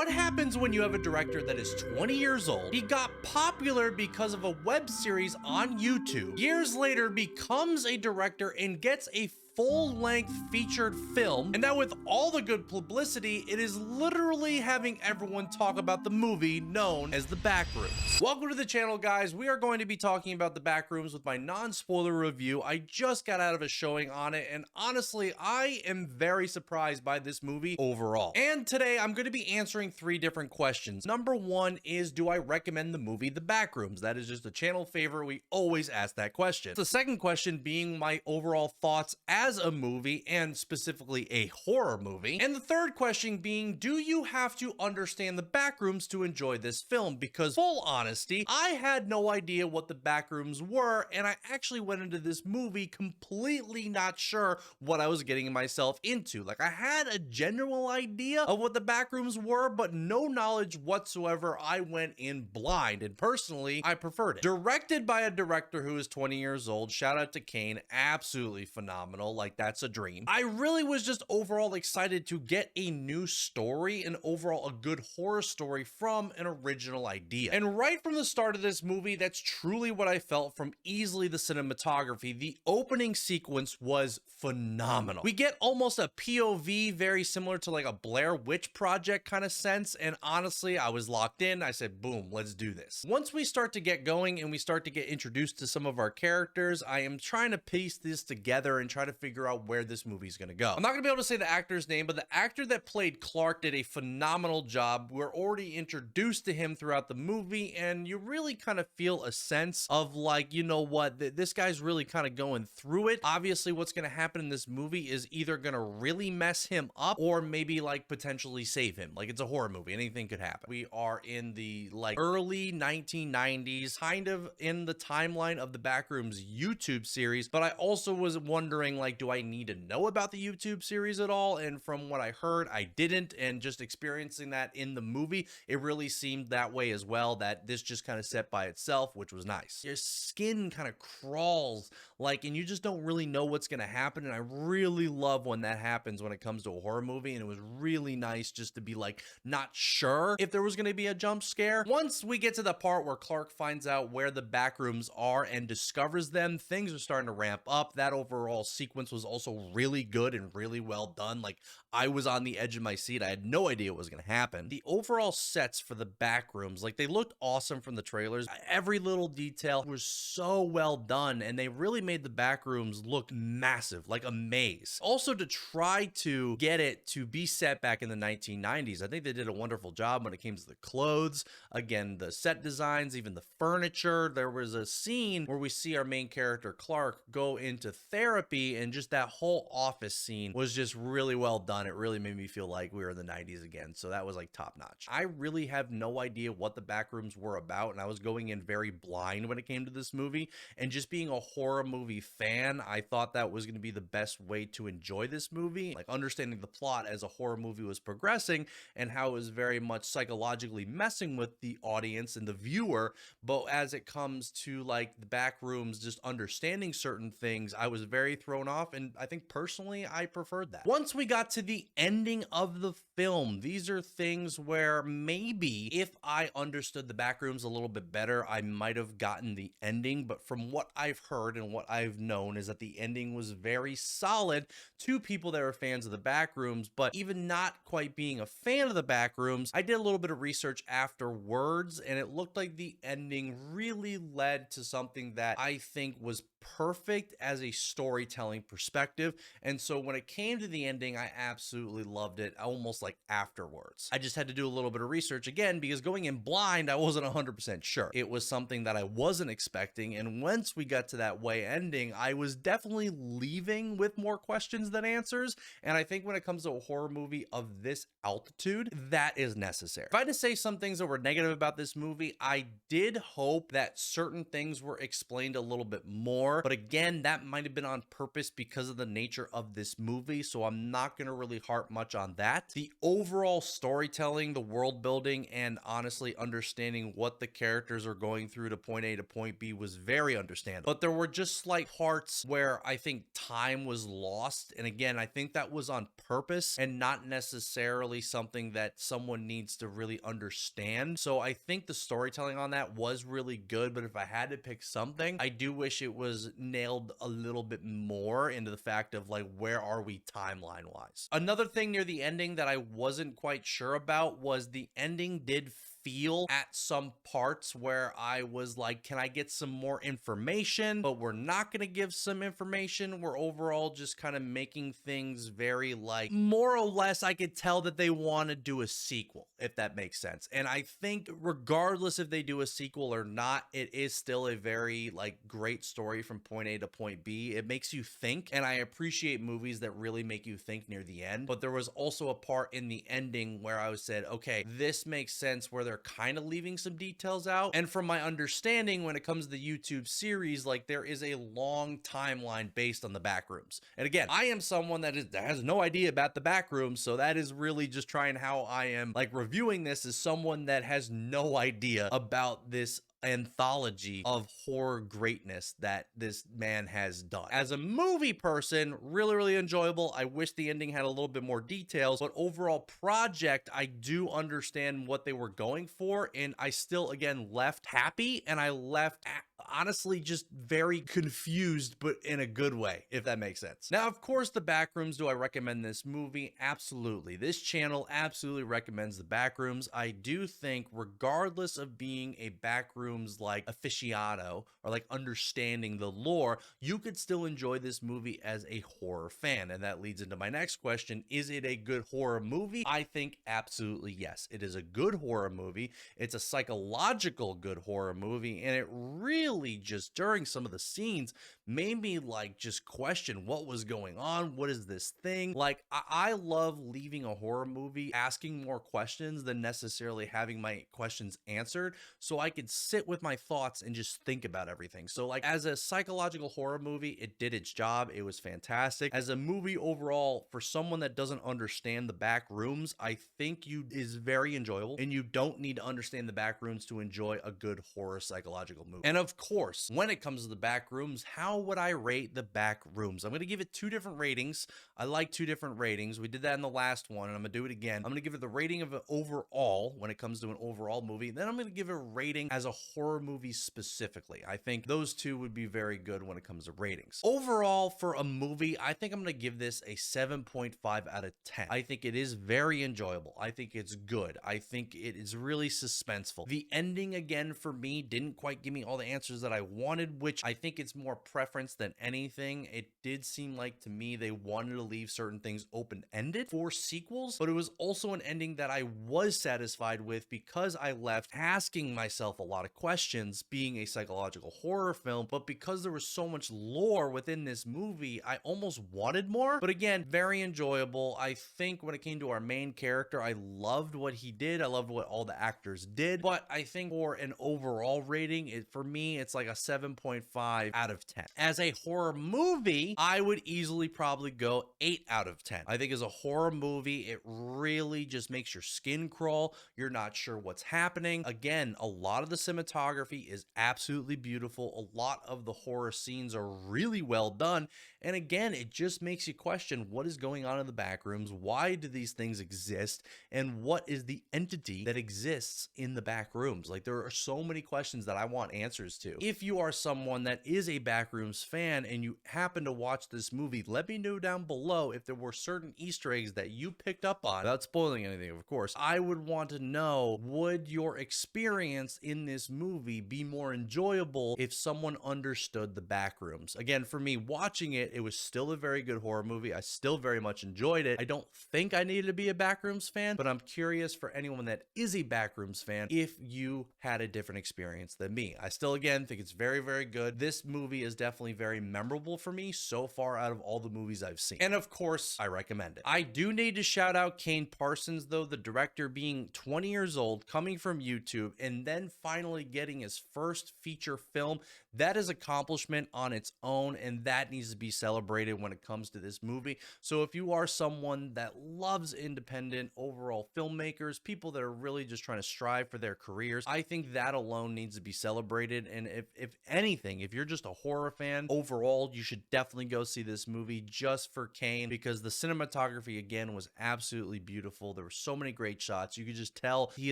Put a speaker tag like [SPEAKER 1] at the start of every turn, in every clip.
[SPEAKER 1] What happens when you have a director that is 20 years old? He got popular because of a web series on YouTube. Years later, becomes a director and gets a full-length featured film, and now with all the good publicity, it is literally having everyone talk about the movie known as The Backrooms. Welcome to the channel, guys. We are going to be talking about The Backrooms with my non-spoiler review. I just got out of a showing on it, and honestly, I am very surprised by this movie overall. And today, I'm going to be answering 3 different questions. Number 1 is, do I recommend the movie The Backrooms? That is just a channel favorite. We always ask that question. The second question being my overall thoughts as a movie, and specifically a horror movie. And the third question being, do you have to understand the Backrooms to enjoy this film? Because full honesty, I had no idea what the Backrooms were, and I actually went into this movie completely not sure what I was getting myself into. Like, I had a general idea of what the Backrooms were, but no knowledge whatsoever. I went in blind, and personally, I preferred it. Directed by a director who is 20 years old. Shout out to Kane. Absolutely phenomenal. Like, that's a dream. I really was just overall excited to get a new story and overall a good horror story from an original idea. And right from the start of this movie, that's truly what I felt from easily the cinematography. The opening sequence was phenomenal. We get almost a POV very similar to like a Blair Witch Project kind of sense, and honestly, I was locked in. I said, boom, let's do this. Once we start to get going and we start to get introduced to some of our characters, I am trying to piece this together and try to figure out where this movie's gonna go. I'm not gonna be able to say the actor's name, but the actor that played Clark did a phenomenal job. We're already introduced to him throughout the movie, and you really kind of feel a sense of like, you know what, this guy's really kind of going through it. Obviously, what's gonna happen in this movie is either gonna really mess him up or maybe like potentially save him. Like, it's a horror movie, anything could happen. We are in the like early 1990s, kind of in the timeline of the Backrooms YouTube series, but I also was wondering, like, do I need to know about the YouTube series at all? And from what I heard, I didn't, and just experiencing that in the movie, it really seemed that way as well, that this just kind of set by itself, which was nice. Your skin kind of crawls, like, and you just don't really know what's gonna happen, and I really love when that happens when it comes to a horror movie, and it was really nice just to be like not sure if there was gonna be a jump scare. Once we get to the part where Clark finds out where the Backrooms are and discovers them, things are starting to ramp up. That overall sequence was also really good and really well done. Like, I was on the edge of my seat. I had no idea what was going to happen. The overall sets for the Backrooms, like, they looked awesome from the trailers. Every little detail was so well done, and they really made the Backrooms look massive, like a maze. Also, to try to get it to be set back in the 1990s, I think they did a wonderful job when it came to the clothes, again, the set designs, even the furniture. There was a scene where we see our main character Clark go into therapy, and just that whole office scene was just really well done. It really made me feel like we were in the 90s again, so that was like top notch. I really have no idea what the Backrooms were about, and I was going in very blind when it came to this movie, and just being a horror movie fan, I thought that was going to be the best way to enjoy this movie, like understanding the plot as a horror movie was progressing and how it was very much psychologically messing with the audience and the viewer. But as it comes to like the Backrooms, just understanding certain things, I was very thrown off, and I think personally I preferred that. Once we got to the ending of the film, these are things where maybe if I understood the Backrooms a little bit better, I might have gotten the ending. But from what I've heard and what I've known is that the ending was very solid to people that are fans of the Backrooms. But even not quite being a fan of the Backrooms, I did a little bit of research afterwards, and it looked like the ending really led to something that I think was perfect as a storytelling perspective. And so when it came to the ending, I absolutely loved it, almost like afterwards. I just had to do a little bit of research again, because going in blind, I wasn't 100% sure. It was something that I wasn't expecting, and once we got to that way ending, I was definitely leaving with more questions than answers. And I think when it comes to a horror movie of this altitude, that is necessary. If I had to say some things that were negative about this movie, I did hope that certain things were explained a little bit more more. But again, that might have been on purpose because of the nature of this movie, so I'm not going to really harp much on that. The overall storytelling, the world building, and honestly understanding what the characters are going through to point A to point B was very understandable. But there were just slight parts where I think time was lost. And again, I think that was on purpose and not necessarily something that someone needs to really understand. So I think the storytelling on that was really good. But if I had to pick something, I do wish it was nailed a little bit more into the fact of like, where are we timeline wise? Another thing near the ending that I wasn't quite sure about was the ending did feel at some parts where I was like, can I get some more information? But we're not going to give some information. We're overall just kind of making things very like, more or less, I could tell that they want to do a sequel, if that makes sense. And I think regardless if they do a sequel or not, it is still a very like great story from point A to point B. It makes you think, and I appreciate movies that really make you think near the end. But there was also a part in the ending where I said, okay, this makes sense, where they're kind of leaving some details out. And from my understanding, when it comes to the YouTube series, like there is a long timeline based on the Backrooms. And again, I am someone that has no idea about the Backrooms, so that is really just trying how I am like reviewing this as someone that has no idea about this anthology of horror greatness that this man has done. As a movie person, really enjoyable. I wish the ending had a little bit more details, but overall project, I do understand what they were going for, and I still again left happy, and I left honestly just very confused, but in a good way, if that makes sense. Now, of course, the Backrooms, do I recommend this movie? Absolutely. This channel absolutely recommends the Backrooms. I do think regardless of being a Backrooms like aficionado or like understanding the lore, you could still enjoy this movie as a horror fan. And that leads into my next question. Is it a good horror movie? I think absolutely yes. It is a good horror movie. It's a psychological good horror movie, and it really just during some of the scenes made me like just question what was going on. What is this thing? Like I love leaving a horror movie asking more questions than necessarily having my questions answered, so I could sit with my thoughts and just think about everything. So like as a psychological horror movie, it did its job. It was fantastic. As a movie overall, for someone that doesn't understand the Backrooms, I think is very enjoyable, and you don't need to understand the Backrooms to enjoy a good horror psychological movie. And of course, when it comes to the Backrooms, how would I rate the Backrooms? I'm going to give it two different ratings. I like two different ratings. We did that in the last one, and I'm going to do it again. I'm going to give it the rating of an overall when it comes to an overall movie. Then I'm going to give it a rating as a horror movie specifically. I think those two would be very good when it comes to ratings. Overall, for a movie, I think I'm going to give this a 7.5 out of 10. I think it is very enjoyable. I think it's good. I think it is really suspenseful. The ending, again, for me, didn't quite give me all the answers that I wanted, which I think it's more preference than anything. It did seem like to me they wanted to leave certain things open-ended for sequels, but it was also an ending that I was satisfied with because I left asking myself a lot of questions, being a psychological horror film. But because there was so much lore within this movie, I almost wanted more. But again, very enjoyable. I think when it came to our main character, I loved what he did. I loved what all the actors did. But I think for an overall rating, for me, it's like a 7.5 out of 10. As a horror movie, I would easily probably go 8 out of 10. I think as a horror movie, it really just makes your skin crawl. You're not sure what's happening. Again, a lot of the cinematography is absolutely beautiful. A lot of the horror scenes are really well done. And again, it just makes you question what is going on in the Backrooms. Why do these things exist? And what is the entity that exists in the Backrooms? Like, there are so many questions that I want answers to. If you are someone that is a Backrooms fan and you happen to watch this movie, let me know down below if there were certain Easter eggs that you picked up on, without spoiling anything, of course. I would want to know, would your experience in this movie be more enjoyable if someone understood the Backrooms? Again, for me, watching it, it was still a very good horror movie. I still very much enjoyed it. I don't think I needed to be a Backrooms fan, but I'm curious for anyone that is a Backrooms fan if you had a different experience than me. I still, again, again, think it's very, very good. This movie is definitely very memorable for me so far out of all the movies I've seen. And of course, I recommend it. I do need to shout out Kane Parsons, though, the director, being 20 years old, coming from YouTube, and then finally getting his first feature film. That is accomplishment on its own, and that needs to be celebrated when it comes to this movie. So if you are someone that loves independent overall filmmakers, people that are really just trying to strive for their careers, I think that alone needs to be celebrated. And if anything, if you're just a horror fan overall, you should definitely go see this movie just for Kane, because the cinematography again was absolutely beautiful. There were so many great shots. You could just tell he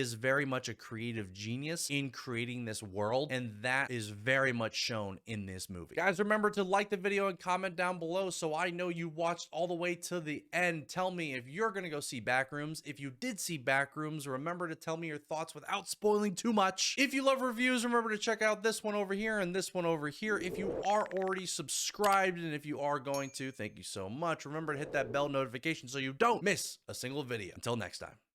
[SPEAKER 1] is very much a creative genius in creating this world, and that is very much shown in this movie. Guys, remember to like the video and comment down below so I know you watched all the way to the end. Tell me if you're gonna go see Backrooms. If you did see Backrooms, remember to tell me your thoughts without spoiling too much. If you love reviews, remember to check out this one over here and this one over here. If you are already subscribed, and if you are going to, thank you so much. Remember to hit that bell notification so you don't miss a single video. Until next time.